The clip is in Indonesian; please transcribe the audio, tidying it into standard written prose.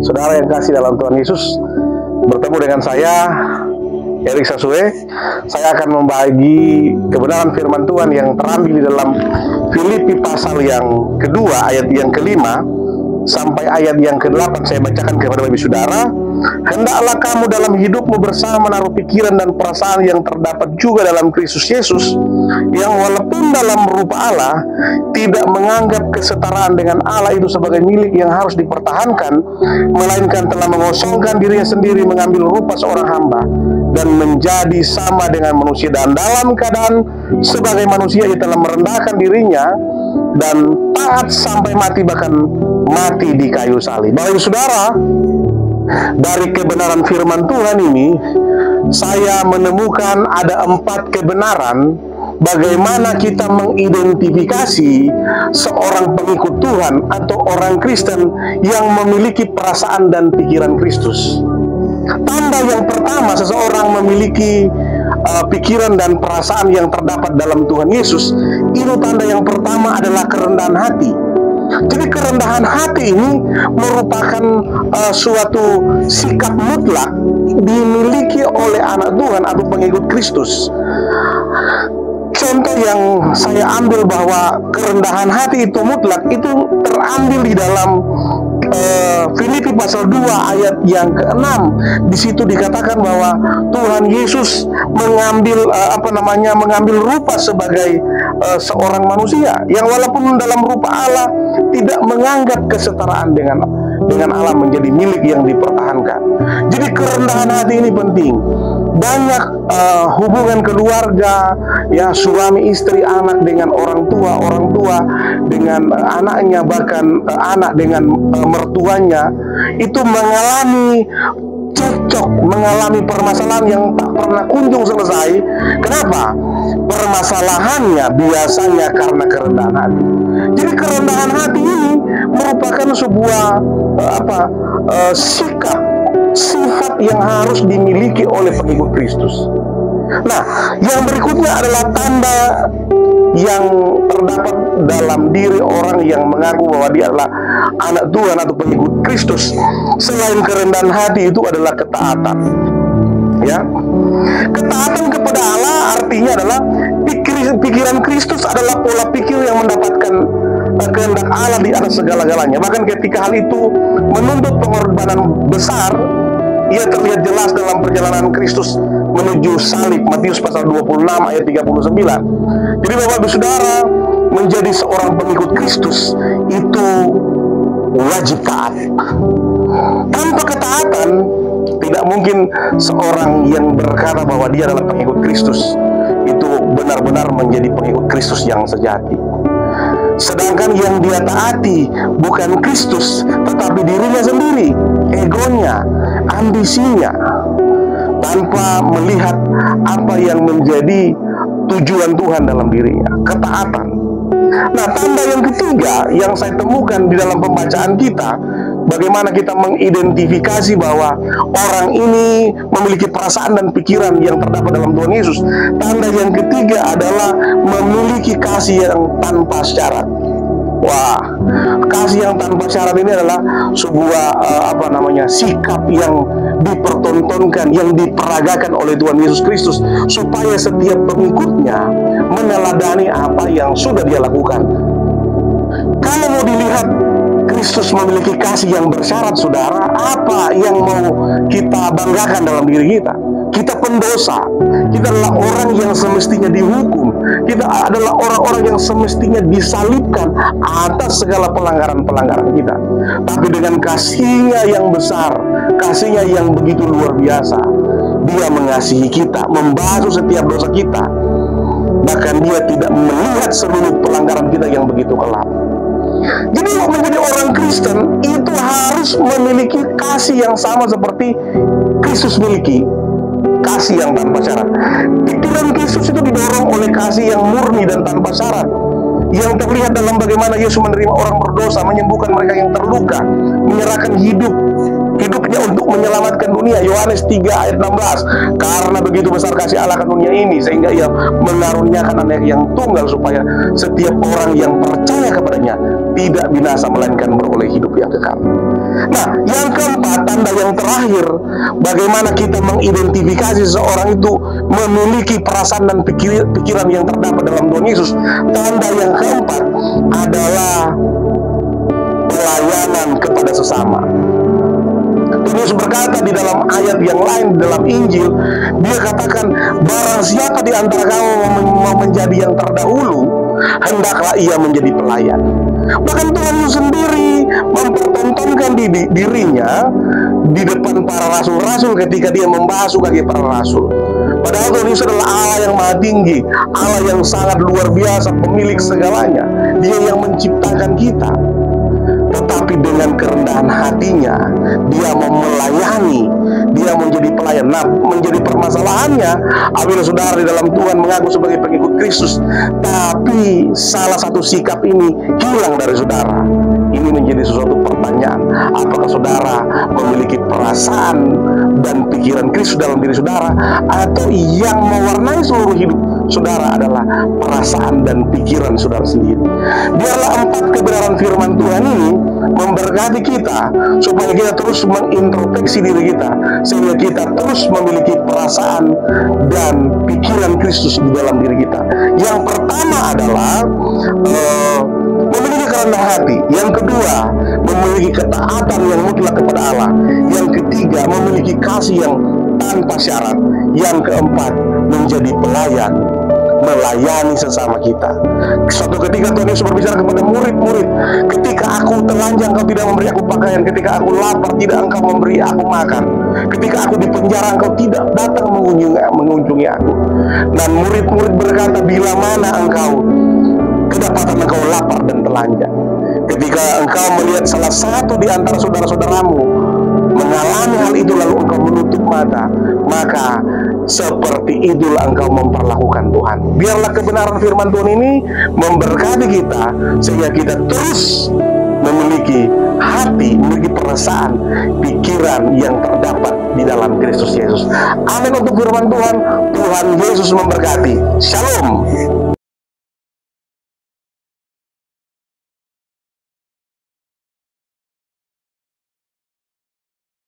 Saudara yang kasih dalam Tuhan Yesus, bertemu dengan saya, Erik Sasue. Saya akan membagi kebenaran firman Tuhan yang terambil di dalam Filipi pasal yang kedua, ayat yang kelima sampai ayat yang ke-8. Saya bacakan kepada Bapak Saudara. Hendaklah kamu dalam hidupmu bersama menaruh pikiran dan perasaan yang terdapat juga dalam Kristus Yesus, yang walaupun dalam rupa Allah, tidak menganggap kesetaraan dengan Allah itu sebagai milik yang harus dipertahankan, melainkan telah mengosongkan dirinya sendiri, mengambil rupa seorang hamba, dan menjadi sama dengan manusia. Dan dalam keadaan sebagai manusia, ia telah merendahkan dirinya dan taat sampai mati, bahkan mati di kayu salib. Bapak Ibu Saudara, dari kebenaran firman Tuhan ini, saya menemukan ada 4 kebenaran bagaimana kita mengidentifikasi seorang pengikut Tuhan atau orang Kristen yang memiliki perasaan dan pikiran Kristus. Tanda yang pertama seseorang memiliki pikiran dan perasaan yang terdapat dalam Tuhan Yesus, itu tanda yang pertama adalah kerendahan hati. Jadi kerendahan hati ini merupakan suatu sikap mutlak dimiliki oleh anak Tuhan atau pengikut Kristus. Contoh yang saya ambil bahwa kerendahan hati itu mutlak, itu terambil di dalam Filipi pasal 2 ayat yang ke-6. Di situ dikatakan bahwa Tuhan Yesus mengambil mengambil rupa sebagai seorang manusia yang walaupun dalam rupa Allah tidak menganggap kesetaraan dengan Allah menjadi milik yang dipertahankan. Jadi kerendahan hati ini penting. Banyak hubungan keluarga, ya, suami istri, anak dengan orang tua dengan anaknya, bahkan anak dengan mertuanya, itu mengalami cekcok, mengalami permasalahan yang tak pernah kunjung selesai. Kenapa? Permasalahannya biasanya karena kerendahan hati. Jadi kerendahan hati ini merupakan sebuah sifat yang harus dimiliki oleh pengikut Kristus. Nah, yang berikutnya adalah tanda yang terdapat dalam diri orang yang mengaku bahwa dia adalah anak Tuhan atau pengikut Kristus. Selain kerendahan hati, itu adalah ketaatan. Ya, ketaatan kepada Allah artinya adalah pikiran Kristus adalah pola pikir yang mendapatkan kehendak Allah di atas segala-galanya. Bahkan ketika hal itu menuntut pengorbanan besar, ia terlihat jelas dalam perjalanan Kristus menuju salib, Matius pasal 26 ayat 39. Jadi Bapak Ibu Saudara, menjadi seorang pengikut Kristus itu wajib taat. Tanpa ketaatan, tidak mungkin seorang yang berkata bahwa dia adalah pengikut Kristus itu benar-benar menjadi pengikut Kristus yang sejati. Sedangkan yang dia taati bukan Kristus, tetapi dirinya sendiri, egonya, ambisinya, tanpa melihat apa yang menjadi tujuan Tuhan dalam dirinya, ketaatan. Nah, tanda yang ketiga yang saya temukan di dalam pembacaan kita, bagaimana kita mengidentifikasi bahwa orang ini memiliki perasaan dan pikiran yang terdapat dalam Tuhan Yesus. Tanda yang ketiga adalah memiliki kasih yang tanpa syarat. Wah, kasih yang tanpa syarat ini adalah sebuah sikap yang dipertontonkan, yang diperagakan oleh Tuhan Yesus Kristus supaya setiap pengikutnya meneladani apa yang sudah dia lakukan. Kalau mau dilihat Kristus memiliki kasih yang bersyarat, saudara, apa yang mau kita banggakan dalam diri kita? Kita pendosa, kita adalah orang yang semestinya dihukum, kita adalah orang-orang yang semestinya disalibkan atas segala pelanggaran-pelanggaran kita. Tapi dengan kasih-Nya yang besar, kasih-Nya yang begitu luar biasa, Dia mengasihi kita, membasuh setiap dosa kita. Bahkan Dia tidak melihat seluruh pelanggaran kita yang begitu kelam. Jadi menjadi orang Kristen itu harus memiliki kasih yang sama seperti Kristus miliki, kasih yang tanpa syarat. Pikiran Kristus itu didorong oleh kasih yang murni dan tanpa syarat, yang terlihat dalam bagaimana Yesus menerima orang berdosa, menyembuhkan mereka yang terluka, menyerahkan hidupnya untuk menyelamatkan dunia. Yohanes 3 ayat 16. Karena begitu besar kasih Allah ke dunia ini, sehingga Ia mengaruniakan anak yang tunggal, supaya setiap orang yang percaya kepadanya tidak binasa, melainkan beroleh hidup yang kekal. Nah, yang keempat, tanda yang terakhir, bagaimana kita mengidentifikasi seseorang itu memiliki perasaan dan pikiran yang terdapat dalam Tuhan Yesus. Tanda yang keempat adalah pelayanan kepada sesama. Tuhan Yesus berkata di dalam ayat yang lain dalam Injil, dia katakan, barang siapa di antara kamu mau menjadi yang terdahulu, hendaklah ia menjadi pelayan. Bahkan Tuhan Yesus sendiri mempertontonkan dirinya di depan para rasul-rasul ketika dia membasuh kaki para rasul. Padahal Tuhan Yesus adalah Allah yang maha tinggi, Allah yang sangat luar biasa, pemilik segalanya. Dia yang menciptakan kita. Tetapi dengan kerendahan hatinya, dia mau melayani, dia menjadi pelayan. Nah, menjadi permasalahannya, apabila saudara di dalam Tuhan mengaku sebagai pengikut Kristus, tapi salah satu sikap ini hilang dari saudara. Ini menjadi sesuatu pertanyaan. Apakah saudara memiliki perasaan dan pikiran Kristus dalam diri saudara, atau yang mewarnai seluruh hidup saudara adalah perasaan dan pikiran saudara sendiri? Biarlah 4 kebenaran firman Tuhan ini memberkati kita, supaya kita terus mengintrospeksi diri kita, sehingga kita terus memiliki perasaan dan pikiran Kristus di dalam diri kita. Yang pertama adalah memiliki kerendahan hati. Yang kedua, memiliki ketaatan yang mutlak kepada Allah. Yang ketiga, memiliki kasih yang tanpa syarat. Yang keempat, menjadi pelayan, melayani sesama kita. Suatu ketika Tuhan Yesus berbicara kepada murid-murid, ketika aku telanjang engkau tidak memberi aku pakaian, ketika aku lapar tidak engkau memberi aku makan, ketika aku di penjara engkau tidak datang mengunjungi aku. Dan murid-murid berkata, bila mana engkau kedapatan engkau lapar dan telanjang? Ketika engkau melihat salah satu di antara saudara-saudaramu mengalami hal itu lalu engkau menutup mata, maka seperti itulah engkau memperlakukan Tuhan. Biarlah kebenaran firman Tuhan ini memberkati kita, sehingga kita terus memiliki hati, memiliki perasaan, pikiran yang terdapat di dalam Kristus Yesus. Amin untuk firman Tuhan. Tuhan Yesus memberkati. Shalom.